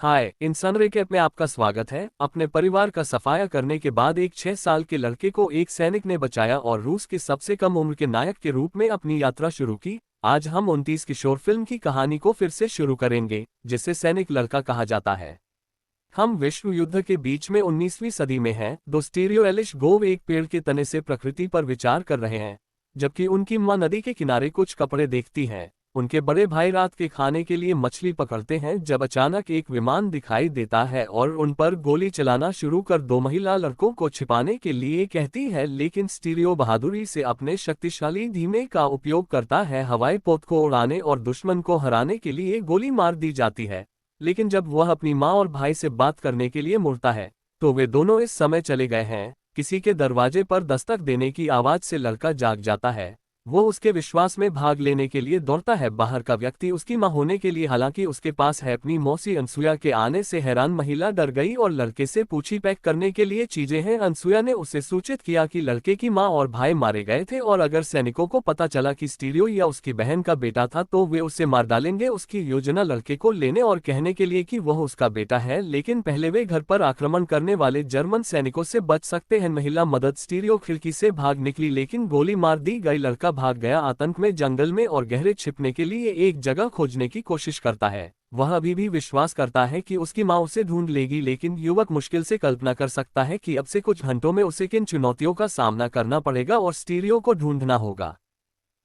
हाय, इंसान रिकैप में आपका स्वागत है। अपने परिवार का सफाया करने के बाद एक 6 साल के लड़के को एक सैनिक ने बचाया और रूस के सबसे कम उम्र के नायक के रूप में अपनी यात्रा शुरू की। आज हम 29 किशोर फिल्म की कहानी को फिर से शुरू करेंगे, जिसे सैनिक लड़का कहा जाता है। हम विश्व युद्ध के बीच में 19वीं सदी में हैं। दोस्टेरियो एलिश गोव एक पेड़ के तने से प्रकृति पर विचार कर रहे हैं, जबकि उनकी मां नदी के किनारे कुछ कपड़े देखती हैं। उनके बड़े भाई रात के खाने के लिए मछली पकड़ते हैं जब अचानक एक विमान दिखाई देता है और उन पर गोली चलाना शुरू कर दो महिला लड़कों को छिपाने के लिए कहती है, लेकिन स्टीरियो बहादुरी से अपने शक्तिशाली धीमे का उपयोग करता है। हवाई पोत को उड़ाने और दुश्मन को हराने के लिए गोली मार दी जाती है, लेकिन जब वह अपनी माँ और भाई से बात करने के लिए मुड़ता है तो वे दोनों इस समय चले गए हैं। किसी के दरवाजे पर दस्तक देने की आवाज से लड़का जाग जाता है। वो उसके विश्वास में भाग लेने के लिए दौड़ता है। बाहर का व्यक्ति उसकी मां होने के लिए हालांकि उसके पास है। अपनी मौसी अनसुया के आने से हैरान महिला डर गई और लड़के से पूछी पैक करने के लिए चीजें हैं। अनसुया ने उसे सूचित किया कि लड़के की मां और भाई मारे गए थे और अगर सैनिकों को पता चला कि स्टीरियो या उसकी बहन का बेटा था तो वे उसे मार डालेंगे। उसकी योजना लड़के को लेने और कहने के लिए कि वह उसका बेटा है, लेकिन पहले वे घर पर आक्रमण करने वाले जर्मन सैनिकों से बच सकते हैं। महिला मदद स्टीरियो खिड़की से भाग निकली, लेकिन गोली मार दी गई। लड़का भाग गया आतंक में, जंगल में और गहरे छिपने के लिए एक जगह खोजने की कोशिश करता है। वह अभी भी विश्वास करता है कि उसकी मां उसे ढूंढ लेगी, लेकिन युवक मुश्किल से कल्पना कर सकता है कि अब से कुछ घंटों में उसे किन चुनौतियों का सामना करना पड़ेगा और स्टीरियो को ढूंढना होगा।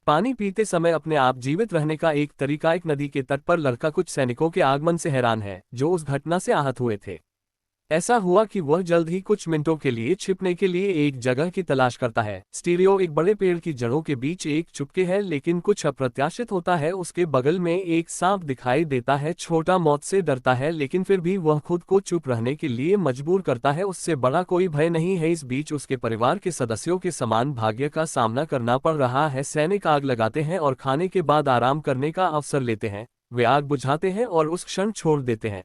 पानी पीते समय अपने आप जीवित रहने का एक तरीका। एक नदी के तट पर लड़का कुछ सैनिकों के आगमन से हैरान है जो उस घटना से आहत हुए थे। ऐसा हुआ कि वह जल्द ही कुछ मिनटों के लिए छिपने के लिए एक जगह की तलाश करता है। स्टीरियो एक बड़े पेड़ की जड़ों के बीच एक चुपके है, लेकिन कुछ अप्रत्याशित होता है। उसके बगल में एक सांप दिखाई देता है। छोटा मौत से डरता है, लेकिन फिर भी वह खुद को चुप रहने के लिए मजबूर करता है। उससे बड़ा कोई भय नहीं है। इस बीच उसके परिवार के सदस्यों के समान भाग्य का सामना करना पड़ रहा है। सैनिक आग लगाते हैं और खाने के बाद आराम करने का अवसर लेते हैं। वे आग बुझाते हैं और उस क्षण छोड़ देते हैं।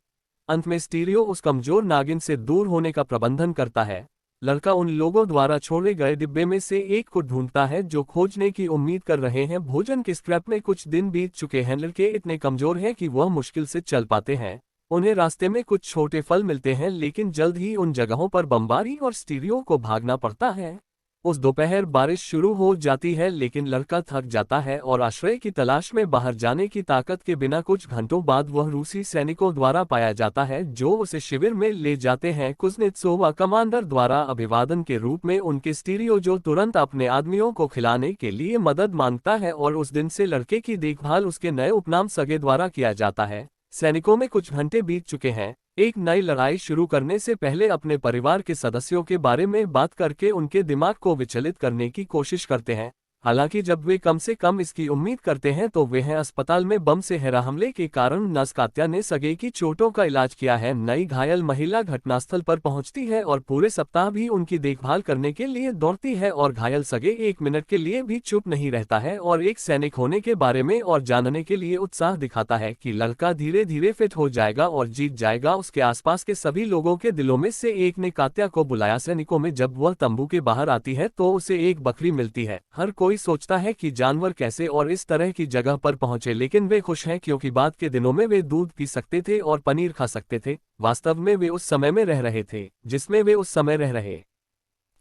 अंत में स्टीरियो उस कमजोर नागिन से दूर होने का प्रबंधन करता है। लड़का उन लोगों द्वारा छोड़े गए डिब्बे में से एक को ढूंढता है जो खोजने की उम्मीद कर रहे हैं। भोजन के स्क्रैप में कुछ दिन बीत चुके हैं। लड़के इतने कमजोर हैं कि वह मुश्किल से चल पाते हैं। उन्हें रास्ते में कुछ छोटे फल मिलते हैं, लेकिन जल्द ही उन जगहों पर बमबारी और स्टीरियो को भागना पड़ता है। उस दोपहर बारिश शुरू हो जाती है, लेकिन लड़का थक जाता है और आश्रय की तलाश में बाहर जाने की ताकत के बिना कुछ घंटों बाद वह रूसी सैनिकों द्वारा पाया जाता है जो उसे शिविर में ले जाते हैं। कुज़नेत्सोवा कमांडर द्वारा अभिवादन के रूप में उनके स्टीरियो जो तुरंत अपने आदमियों को खिलाने के लिए मदद मांगता है और उस दिन से लड़के की देखभाल उसके नए उपनाम सगे द्वारा किया जाता है। सैनिकों में कुछ घंटे बीत चुके हैं। एक नई लड़ाई शुरू करने से पहले अपने परिवार के सदस्यों के बारे में बात करके उनके दिमाग को विचलित करने की कोशिश करते हैं। हालांकि जब वे कम से कम इसकी उम्मीद करते हैं तो वे हैं अस्पताल में बम से हैरा हमले के कारण नर्स कात्या ने सगे की चोटों का इलाज किया है। नई घायल महिला घटनास्थल पर पहुंचती है और पूरे सप्ताह भी उनकी देखभाल करने के लिए दौड़ती है और घायल सगे एक मिनट के लिए भी चुप नहीं रहता है और एक सैनिक होने के बारे में और जानने के लिए उत्साह दिखाता है कि लड़का धीरे धीरे फिट हो जाएगा और जीत जाएगा। उसके आसपास के सभी लोगों के दिलों में से एक ने कात्या को बुलाया। सैनिकों में जब वह तंबू के बाहर आती है तो उसे एक बकरी मिलती है। हर कोई सोचता है कि जानवर कैसे और इस तरह की जगह पर पहुंचे, लेकिन वे खुश हैं क्योंकि बाद के दिनों में वे दूध पी सकते थे और पनीर खा सकते थे। वास्तव में वे उस समय में रह रहे थे जिसमें वे उस समय रह रहे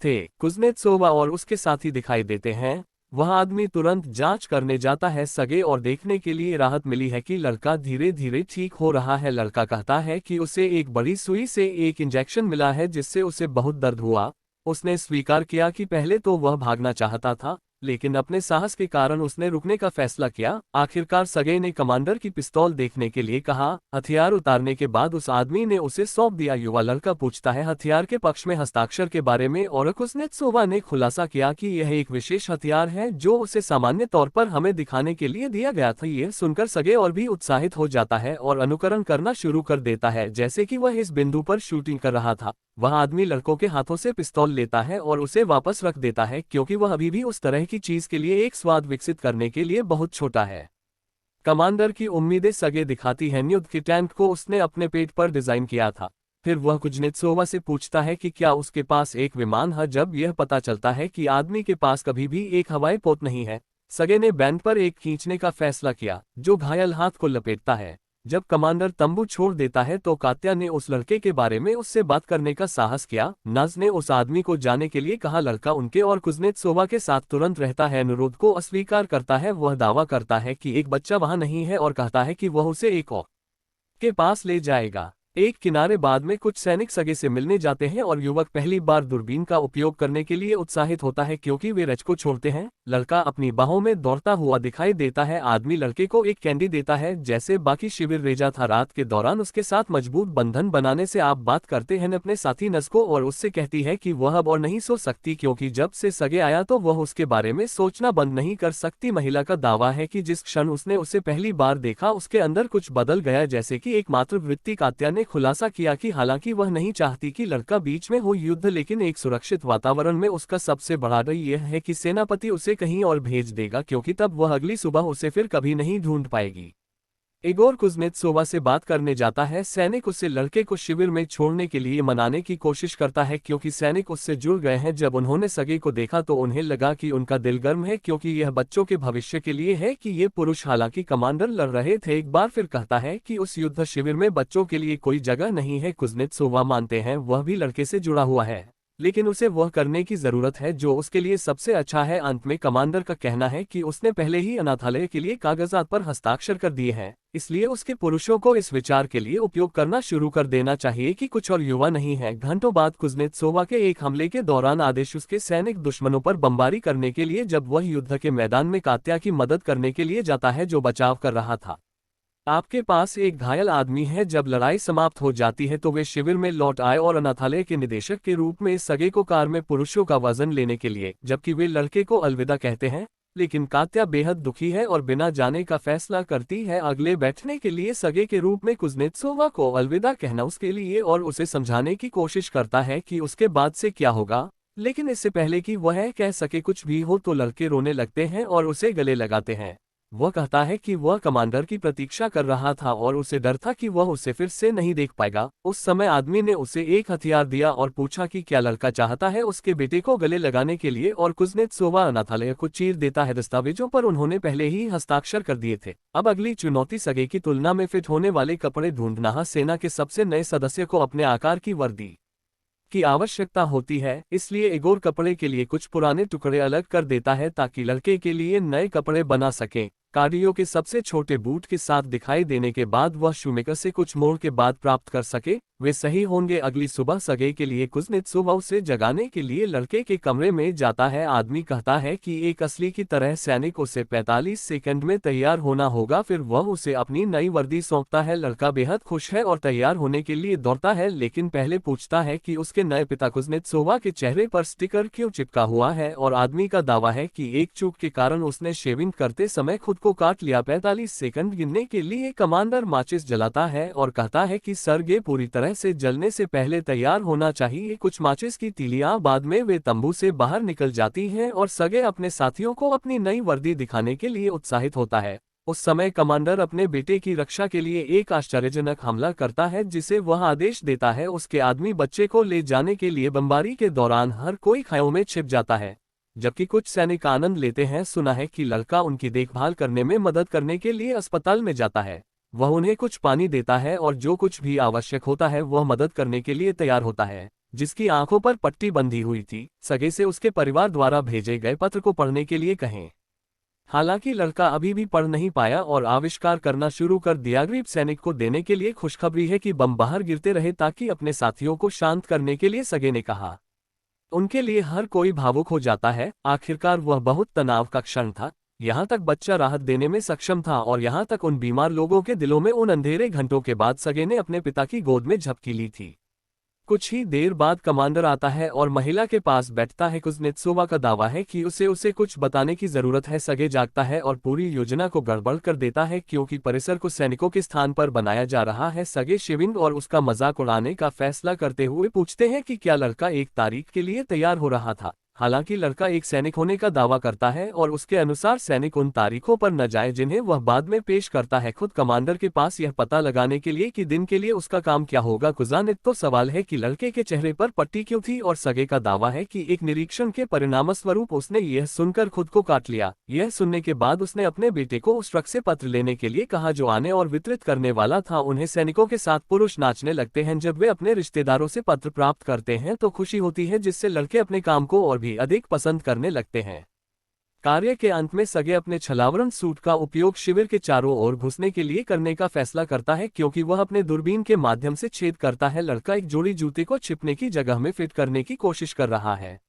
थे। कुज़नेत्सोवा और उसके साथी दिखाई देते हैं। वह आदमी तुरंत जांच करने जाता है सगे और देखने के लिए राहत मिली है कि लड़का धीरे धीरे ठीक हो रहा है। लड़का कहता है कि उसे एक बड़ी सुई से एक इंजेक्शन मिला है जिससे उसे बहुत दर्द हुआ। उसने स्वीकार किया कि पहले तो वह भागना चाहता था, लेकिन अपने साहस के कारण उसने रुकने का फैसला किया। आखिरकार सगे ने कमांडर की पिस्तौल देखने के लिए कहा। हथियार उतारने के बाद उस आदमी ने उसे सौंप दिया। युवा लड़का पूछता है हथियार के पक्ष में हस्ताक्षर के बारे में और कुज़नेत्सोवा ने खुलासा किया कि यह एक विशेष हथियार है जो उसे सामान्य तौर पर हमें दिखाने के लिए दिया गया था। यह सुनकर सगे और भी उत्साहित हो जाता है और अनुकरण करना शुरू कर देता है जैसे कि वह इस बिंदु पर शूटिंग कर रहा था। वह आदमी लड़कों के हाथों से पिस्तौल लेता है और उसे वापस रख देता है क्योंकि वह अभी भी उस तरह की चीज के लिए एक स्वाद विकसित करने के लिए बहुत छोटा है। कमांडर की उम्मीदें सगे दिखाती हैं। युद्ध के टैंक को उसने अपने पेट पर डिजाइन किया था। फिर वह कुज़नेत्सोवा से पूछता है कि क्या उसके पास एक विमान है। जब यह पता चलता है कि आदमी के पास कभी भी एक हवाई पोत नहीं है, सगे ने बैंड पर एक खींचने का फैसला किया जो घायल हाथ को लपेटता है। जब कमांडर तंबू छोड़ देता है तो कात्या ने उस लड़के के बारे में उससे बात करने का साहस किया। नज ने उस आदमी को जाने के लिए कहा। लड़का उनके और कुज़नेत्सोवा के साथ तुरंत रहता है, अनुरोध को अस्वीकार करता है। वह दावा करता है कि एक बच्चा वहां नहीं है और कहता है कि वह उसे एक और के पास ले जाएगा। एक किनारे बाद में कुछ सैनिक सगे से मिलने जाते हैं और युवक पहली बार दूरबीन का उपयोग करने के लिए उत्साहित होता है क्योंकि वे रच को छोड़ते हैं। लड़का अपनी बाहों में दौड़ता हुआ दिखाई देता है। आदमी लड़के को एक कैंडी देता है। जैसे बाकी शिविर रेजा था, रात के दौरान उसके साथ मजबूत बंधन बनाने से आप बात करते हैं अपने साथी नस को और उससे कहती है कि वह अब और नहीं सो सकती क्योंकि जब से सगे आया तो वह उसके बारे में सोचना बंद नहीं कर सकती। महिला का दावा है कि जिस क्षण उसने उसे पहली बार देखा उसके अंदर कुछ बदल गया, जैसे कि एकमात्र वृत्ति। कात्या ने खुलासा किया कि हालांकि वह नहीं चाहती कि लड़का बीच में हो युद्ध, लेकिन एक सुरक्षित वातावरण में उसका सबसे बड़ा डर यह है कि सेनापति उसे कहीं और भेज देगा क्योंकि तब वह अगली सुबह उसे फिर कभी नहीं ढूंढ पाएगी। इगोर कुज़नेत्सोवा से बात करने जाता है। सैनिक उससे लड़के को शिविर में छोड़ने के लिए मनाने की कोशिश करता है क्योंकि सैनिक उससे जुड़ गए हैं। जब उन्होंने सगे को देखा तो उन्हें लगा कि उनका दिल गर्म है क्योंकि यह बच्चों के भविष्य के लिए है कि ये पुरुष, हालांकि कमांडर लड़ रहे थे, एक बार फिर कहता है कि उस युद्ध शिविर में बच्चों के लिए कोई जगह नहीं है। कुज़नेत्सोवा मानते हैं वह भी लड़के से जुड़ा हुआ है, लेकिन उसे वह करने की जरूरत है जो उसके लिए सबसे अच्छा है। अंत में कमांडर का कहना है कि उसने पहले ही अनाथालय के लिए कागजात पर हस्ताक्षर कर दिए हैं, इसलिए उसके पुरुषों को इस विचार के लिए उपयोग करना शुरू कर देना चाहिए कि कुछ और युवा नहीं है। घंटों बाद कुज़नेत्सोवा के एक हमले के दौरान आदेश उसके सैनिक दुश्मनों पर बमबारी करने के लिए जब वह युद्ध के मैदान में कात्या की मदद करने के लिए जाता है जो बचाव कर रहा था। आपके पास एक घायल आदमी है। जब लड़ाई समाप्त हो जाती है तो वे शिविर में लौट आए और अनाथालय के निदेशक के रूप में सगे को कार में पुरुषों का वजन लेने के लिए, जबकि वे लड़के को अलविदा कहते हैं। लेकिन कात्या बेहद दुखी है और बिना जाने का फैसला करती है अगले बैठने के लिए सगे के रूप में कुज़नेत्सोवा को अलविदा कहना उसके लिए और उसे समझाने की कोशिश करता है कि उसके बाद से क्या होगा। लेकिन इससे पहले कि वह कह सके कुछ भी हो तो लड़के रोने लगते हैं और उसे गले लगाते हैं। वह कहता है कि वह कमांडर की प्रतीक्षा कर रहा था और उसे डर था कि वह उसे फिर से नहीं देख पाएगा। उस समय आदमी ने उसे एक हथियार दिया और पूछा कि क्या लड़का चाहता है उसके बेटे को गले लगाने के लिए, और कुज़नेत्सोवा अनाथालय को चीर देता है। दस्तावेजों पर उन्होंने पहले ही हस्ताक्षर कर दिए थे। अब अगली चुनौती सगे की तुलना में फिट होने वाले कपड़े ढूंढना। सेना के सबसे नए सदस्य को अपने आकार की वर्दी की आवश्यकता होती है, इसलिए इगोर कपड़े के लिए कुछ पुराने टुकड़े अलग कर देता है ताकि लड़के के लिए नए कपड़े बना सके। कार्डियो के सबसे छोटे बूट के साथ दिखाई देने के बाद वह शूमेकर से कुछ मोड़ के बाद प्राप्त कर सके वे सही होंगे। अगली सुबह सगे के लिए कुज़नेत्सोवा उसे जगाने के लिए लड़के के कमरे में जाता है। आदमी कहता है कि एक असली की तरह सैनिक उसे 45 सेकंड में तैयार होना होगा। फिर वह उसे अपनी नई वर्दी सौंपता है। लड़का बेहद खुश है और तैयार होने के लिए दौड़ता है, लेकिन पहले पूछता है कि उसके नए पिता कुज़नेत्सोवा के चेहरे पर स्टिकर क्यों चिपका हुआ है, और आदमी का दावा है कि एक चूक के कारण उसने शेविंग करते समय खुद को काट लिया। 45 सेकंड गिनने के लिए कमांडर माचिस जलाता है और कहता है कि सरगे पूरी तरह से जलने से पहले तैयार होना चाहिए। कुछ माचिस की तीलियां बाद में वे तंबू से बाहर निकल जाती हैं और सगे अपने साथियों को अपनी नई वर्दी दिखाने के लिए उत्साहित होता है। उस समय कमांडर अपने बेटे की रक्षा के लिए एक आश्चर्यजनक हमला करता है जिसे वह आदेश देता है। उसके आदमी बच्चे को ले जाने के लिए बमबारी के दौरान हर कोई खायों में छिप जाता है, जबकि कुछ सैनिक आनंद लेते हैं। सुना है कि लड़का उनकी देखभाल करने में मदद करने के लिए अस्पताल में जाता है। वह उन्हें कुछ पानी देता है और जो कुछ भी आवश्यक होता है वह मदद करने के लिए तैयार होता है। जिसकी आंखों पर पट्टी बंधी हुई थी, सगे से उसके परिवार द्वारा भेजे गए पत्र को पढ़ने के लिए कहें। हालांकि लड़का अभी भी पढ़ नहीं पाया और आविष्कार करना शुरू कर दिया। गरीब सैनिक को देने के लिए खुशखबरी है कि बम बाहर गिरते रहे ताकि अपने साथियों को शांत करने के लिए सगे ने कहा। उनके लिए हर कोई भावुक हो जाता है। आखिरकार वह बहुत तनाव का क्षण था। यहाँ तक बच्चा राहत देने में सक्षम था और यहाँ तक उन बीमार लोगों के दिलों में उन अंधेरे घंटों के बाद सगे ने अपने पिता की गोद में झपकी ली थी। कुछ ही देर बाद कमांडर आता है और महिला के पास बैठता है। कुज़नेत्सोवा का दावा है कि उसे कुछ बताने की जरूरत है। सगे जागता है और पूरी योजना को गड़बड़ कर देता है क्योंकि परिसर को सैनिकों के स्थान पर बनाया जा रहा है। सगे शिविंग और उसका मजाक उड़ाने का फैसला करते हुए पूछते हैं कि क्या लड़का 1 तारीख के लिए तैयार हो रहा था। हालांकि लड़का एक सैनिक होने का दावा करता है और उसके अनुसार सैनिक उन तारीखों पर न जाए जिन्हें वह बाद में पेश करता है। खुद कमांडर के पास यह पता लगाने के लिए कि दिन के लिए उसका काम क्या होगा गुजानित। तो सवाल है कि लड़के के चेहरे पर पट्टी क्यों थी, और सगे का दावा है कि एक निरीक्षण के परिणामस्वरूप उसने यह सुनकर खुद को काट लिया। यह सुनने के बाद उसने अपने बेटे को उस ट्रक से पत्र लेने के लिए कहा जो आने और वितरित करने वाला था। उन्हें सैनिकों के साथ पुरुष नाचने लगते हैं। जब वे अपने रिश्तेदारों से पत्र प्राप्त करते हैं तो खुशी होती है, जिससे लड़के अपने काम को और भी अधिक पसंद करने लगते हैं। कार्य के अंत में सगे अपने छलावरण सूट का उपयोग शिविर के चारों ओर घुसने के लिए करने का फैसला करता है, क्योंकि वह अपने दूरबीन के माध्यम से छेद करता है। लड़का एक जोड़ी जूते को छिपने की जगह में फिट करने की कोशिश कर रहा है।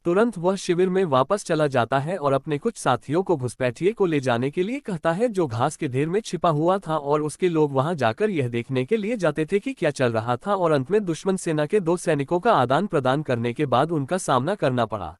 तुरंत वह शिविर में वापस चला जाता है और अपने कुछ साथियों को घुसपैठिए को ले जाने के लिए कहता है जो घास के ढेर में छिपा हुआ था, और उसके लोग वहां जाकर यह देखने के लिए जाते थे कि क्या चल रहा था। और अंत में दुश्मन सेना के 2 सैनिकों का आदान प्रदान करने के बाद उनका सामना करना पड़ा।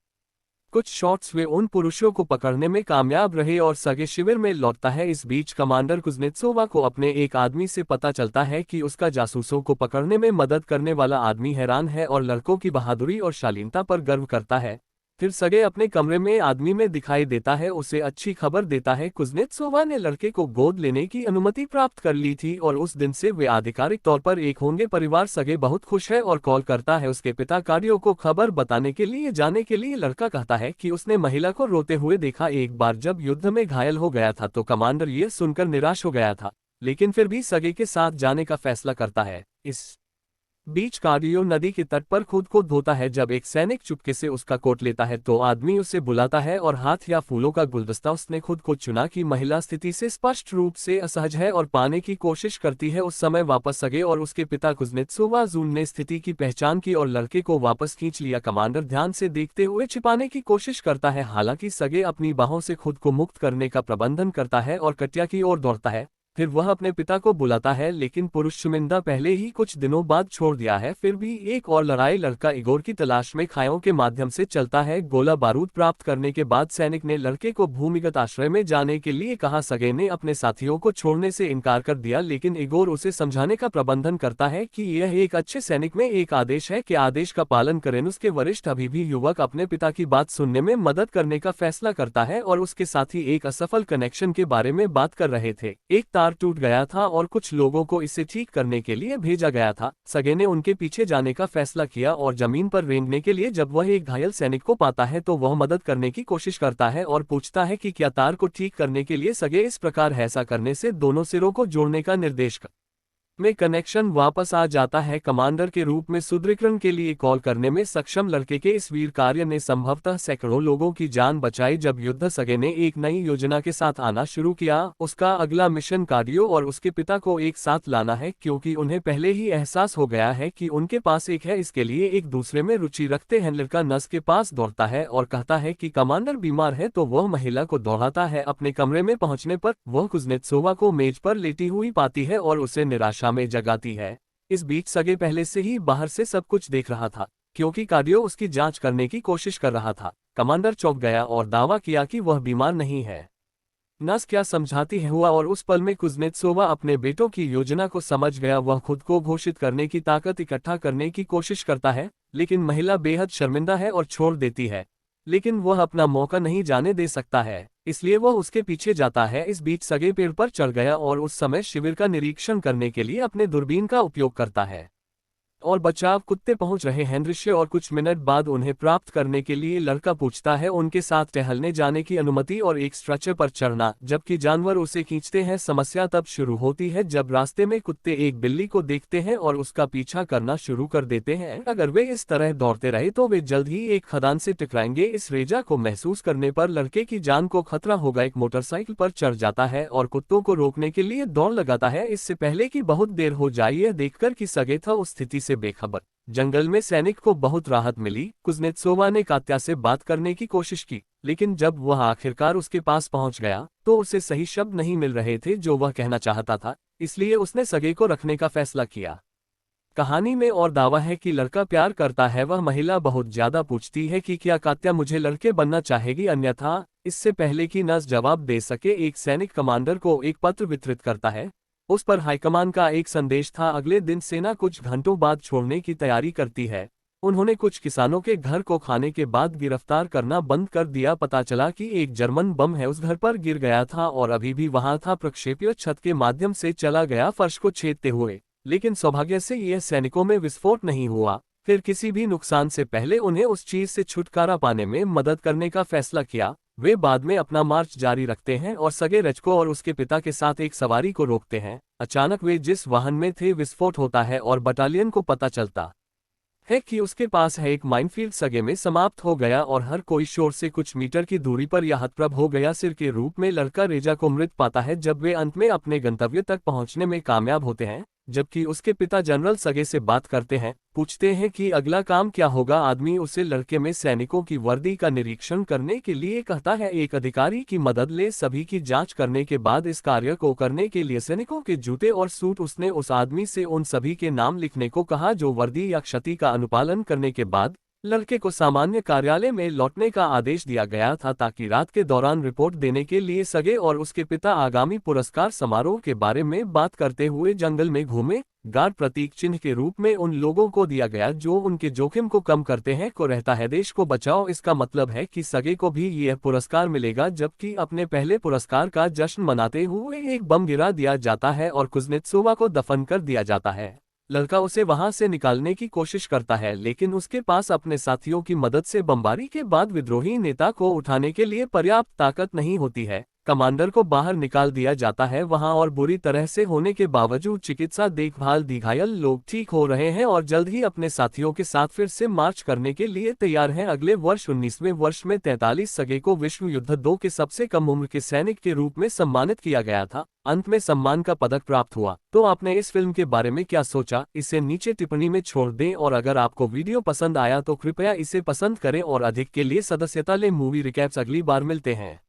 कुछ शॉट्स वे उन पुरुषों को पकड़ने में कामयाब रहे और सगे शिविर में लौटता है। इस बीच कमांडर कुज़नेत्सोवा को अपने एक आदमी से पता चलता है कि उसका जासूसों को पकड़ने में मदद करने वाला आदमी हैरान है और लड़कों की बहादुरी और शालीनता पर गर्व करता है। फिर सगे अपने कमरे में आदमी में दिखाई देता है, उसे अच्छी खबर देता है। कुज़नेत्सोवा ने लड़के को गोद लेने की अनुमति प्राप्त कर ली थी और उस दिन से वे आधिकारिक तौर पर एक होंगे। परिवार सगे बहुत खुश है और कॉल करता है उसके पिता कार्यों को खबर बताने के लिए जाने के लिए। लड़का कहता है कि उसने महिला को रोते हुए देखा। एक बार जब युद्ध में घायल हो गया था तो कमांडर ये सुनकर निराश हो गया था, लेकिन फिर भी सगे के साथ जाने का फैसला करता है। इस बीच कार्डियो नदी के तट पर खुद को धोता है। जब एक सैनिक चुपके से उसका कोट लेता है तो आदमी उसे बुलाता है और हाथ या फूलों का गुलदस्ता उसने खुद को चुना कि महिला स्थिति से स्पष्ट रूप से असहज है और पाने की कोशिश करती है। उस समय वापस सगे और उसके पिता कुज़नेत्सोवा जून ने स्थिति की पहचान की और लड़के को वापस खींच लिया। कमांडर ध्यान से देखते हुए छिपाने की कोशिश करता है, हालांकि सगे अपनी बाहों से खुद को मुक्त करने का प्रबंधन करता है और कटिया की ओर दौड़ता है। फिर वह अपने पिता को बुलाता है, लेकिन पुरुष शुमिंदा पहले ही कुछ दिनों बाद छोड़ दिया है। फिर भी एक और लड़ाई। लड़का इगोर की तलाश में खाइयों के माध्यम से चलता है। गोला बारूद प्राप्त करने के बाद सैनिक ने लड़के को भूमिगत आश्रय में जाने के लिए कहा। सगे ने अपने साथियों को छोड़ने से इनकार कर दिया, लेकिन इगोर उसे समझाने का प्रबंधन करता है कि यह एक अच्छे सैनिक में एक आदेश है कि आदेश का पालन करें। उसके वरिष्ठ अभी भी युवक अपने पिता की बात सुनने में मदद करने का फैसला करता है और उसके साथी एक असफल कनेक्शन के बारे में बात कर रहे थे। एक तार टूट गया था और कुछ लोगों को इसे ठीक करने के लिए भेजा गया था। सगे ने उनके पीछे जाने का फैसला किया और जमीन पर रेंगने के लिए जब वह एक घायल सैनिक को पाता है तो वह मदद करने की कोशिश करता है और पूछता है कि क्या तार को ठीक करने के लिए सगे इस प्रकार ऐसा करने से दोनों सिरों को जोड़ने का निर्देश में कनेक्शन वापस आ जाता है। कमांडर के रूप में सुदृढ़ीकरण के लिए कॉल करने में सक्षम लड़के के इस वीर कार्य ने संभवतः सैकड़ों लोगों की जान बचाई। जब युद्ध सगे ने एक नई योजना के साथ आना शुरू किया। उसका अगला मिशन कार्डियो और उसके पिता को एक साथ लाना है, क्योंकि उन्हें पहले ही एहसास हो गया है कि उनके पास एक है, इसके लिए एक दूसरे में रुचि रखते हैं। लड़का नस के पास दौड़ता है और कहता है कि कमांडर बीमार है, तो वह महिला को दौड़ाता है। अपने कमरे में पहुंचने पर वह कुज़नेत्सोवा को मेज पर लेटी हुई पाती है और उसे निराशा में जगाती है। इस बीच सगे पहले से ही बाहर से सब कुछ देख रहा था, क्योंकि कार्डियो उसकी जांच करने की कोशिश कर रहा था। कमांडर चौंक गया और दावा किया कि वह बीमार नहीं है। नस क्या समझाती है हुआ, और उस पल में कुज़नेत्सोवा अपने बेटों की योजना को समझ गया। वह खुद को घोषित करने की ताकत इकट्ठा करने की कोशिश करता है, लेकिन महिला बेहद शर्मिंदा है और छोड़ देती है। लेकिन वह अपना मौका नहीं जाने दे सकता है, इसलिए वह उसके पीछे जाता है। इस बीच सगे पेड़ पर चढ़ गया और उस समय शिविर का निरीक्षण करने के लिए अपने दूरबीन का उपयोग करता है और बचाव कुत्ते पहुंच रहे हैं दृश्य, और कुछ मिनट बाद उन्हें प्राप्त करने के लिए लड़का पूछता है उनके साथ टहलने जाने की अनुमति और एक स्ट्रेचर पर चढ़ना, जबकि जानवर उसे खींचते हैं। समस्या तब शुरू होती है जब रास्ते में कुत्ते एक बिल्ली को देखते हैं और उसका पीछा करना शुरू कर देते हैं। अगर वे इस तरह दौड़ते रहे तो वे जल्द ही एक खदान से टकराएंगे। इस रेजा को महसूस करने पर लड़के की जान को खतरा होगा। एक मोटरसाइकिल पर चढ़ जाता है और कुत्तों को रोकने के लिए दौड़ लगाता है, इससे पहले कि बहुत देर हो जाए। यह देखकर कि सगे था उस स्थिति से बेखबर। जंगल में सैनिक को बहुत राहत मिली। कुज़नेत्सोवा ने कात्या से बात करने की कोशिश की, लेकिन जब वह आखिरकार उसके पास पहुंच गया तो उसे सही शब्द नहीं मिल रहे थे जो वह कहना चाहता था, इसलिए उसने सगे को रखने का फैसला किया। कहानी में और दावा है कि लड़का प्यार करता है। वह महिला बहुत ज्यादा पूछती है कि क्या कात्या मुझे लड़के बनना चाहेगी, अन्यथा। इससे पहले कि नस जवाब दे सके, एक सैनिक कमांडर को एक पत्र वितरित करता है। उस पर हाईकमान का एक संदेश था। अगले दिन सेना कुछ घंटों बाद छोड़ने की तैयारी करती है। उन्होंने कुछ किसानों के घर को खाने के बाद गिरफ्तार करना बंद कर दिया। पता चला कि एक जर्मन बम है उस घर पर गिर गया था और अभी भी वहां था। प्रक्षेप्य छत के माध्यम से चला गया फर्श को छेदते हुए, लेकिन सौभाग्य से यह सैनिकों में विस्फोट नहीं हुआ। फिर किसी भी नुकसान से पहले उन्हें उस चीज से छुटकारा पाने में मदद करने का फैसला किया। वे बाद में अपना मार्च जारी रखते हैं और सगे रचको और उसके पिता के साथ एक सवारी को रोकते हैं। अचानक वे जिस वाहन में थे विस्फोट होता है और बटालियन को पता चलता है कि उसके पास है एक माइनफील्ड। सगे में समाप्त हो गया और हर कोई शोर से कुछ मीटर की दूरी पर यह हतप्रभ हो गया। सिर के रूप में लड़का रेजा को मृत पाता है जब वे अंत में अपने गंतव्य तक पहुंचने में कामयाब होते हैं, जबकि उसके पिता जनरल सगे से बात करते हैं, पूछते हैं कि अगला काम क्या होगा। आदमी उसे लड़के में सैनिकों की वर्दी का निरीक्षण करने के लिए कहता है। एक अधिकारी की मदद ले। सभी की जांच करने के बाद इस कार्य को करने के लिए सैनिकों के जूते और सूट उसने उस आदमी से उन सभी के नाम लिखने को कहा जो वर्दी या क्षति का अनुपालन करने के बाद लड़के को सामान्य कार्यालय में लौटने का आदेश दिया गया था ताकि रात के दौरान रिपोर्ट देने के लिए सगे और उसके पिता आगामी पुरस्कार समारोह के बारे में बात करते हुए जंगल में घूमे। गार्ड प्रतीक चिन्ह के रूप में उन लोगों को दिया गया जो उनके जोखिम को कम करते हैं को रहता है देश को बचाओ। इसका मतलब है कि सगे को भी यह पुरस्कार मिलेगा, जबकि अपने पहले पुरस्कार का जश्न मनाते हुए एक बम गिरा दिया जाता है और कुज़नेत्सोवा को दफन कर दिया जाता है। लड़का उसे वहां से निकालने की कोशिश करता है, लेकिन उसके पास अपने साथियों की मदद से बमबारी के बाद विद्रोही नेता को उठाने के लिए पर्याप्त ताकत नहीं होती है। कमांडर को बाहर निकाल दिया जाता है वहां और बुरी तरह से होने के बावजूद चिकित्सा देखभाल दी। घायल लोग ठीक हो रहे हैं और जल्द ही अपने साथियों के साथ फिर से मार्च करने के लिए तैयार हैं। अगले वर्ष 19वें वर्ष में 43 सगे को विश्व युद्ध 2 के सबसे कम उम्र के सैनिक के रूप में सम्मानित किया गया था। अंत में सम्मान का पदक प्राप्त हुआ। तो आपने इस फिल्म के बारे में क्या सोचा, इसे नीचे टिप्पणी में छोड़ दें और अगर आपको वीडियो पसंद आया तो कृपया इसे पसंद करें और अधिक के लिए सदस्यता लें। मूवी रिकैप्स अगली बार मिलते हैं।